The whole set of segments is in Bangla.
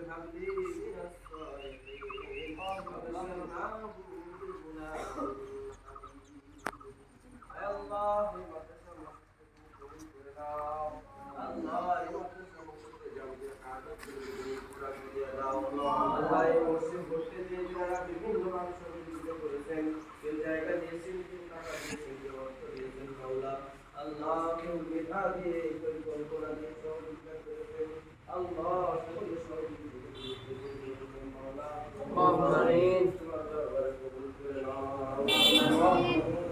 هب لي من الصالحين وبشرناه بغلام الله আল্লাহ এই মসজিদ সমস্ত জামদের আদত পুরা করে দাও আল্লাহ এই মসজিদ করতে যে যারা বিভিন্ন মানুষ সহযোগিতা করেছেন এই জায়গা দিয়েছেন টাকা দিয়েছেন অর্থ দিয়েছেন মাওলা আল্লাহ কেউ মেধা দিয়ে পরিকল্পনা দিয়ে সহযোগিতা করেছেন আল্লাহ সকলে সহযোগিতা করেছেন মাওলা আমিন তোমার দরবারে কবুল করে নাও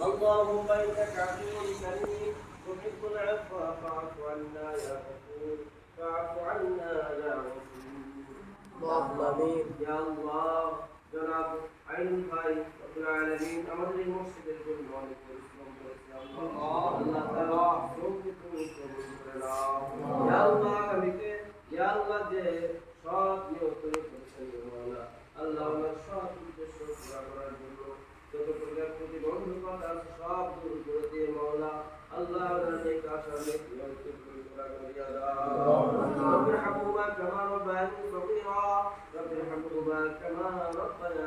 اللهم انك عفو كريم تحب العفو فاعف عنا يا غفور فاعف عنا يا غفور آمين يا الله جناب আইন ভাই রব্বুল আলামিন আমাদের এই মসজিদের জন্য অনেক পরিশ্রম করেছে আল্লাহ তাআলা সবকে তুমি কবুল করে নাও ইয়া আল্লাহ আমিকে ইয়া আল্লাহ যে সব নিয়ত করেছেন মাওলা আল্লাহ আমার সব উদ্দেশ্য পুরা করার জন্য যত প্রকার প্রতিবন্ধকতা আছে সব দূর করে দিয়ে মাওলা আল্লাহ আমাদের কাছে নিয়ত পুরা করিয়া দাও রব্বিরহামহুমা কামা রাব্বায়ানি সগীরা রব্বিরহামহুমা কামা রাব্বায়ানি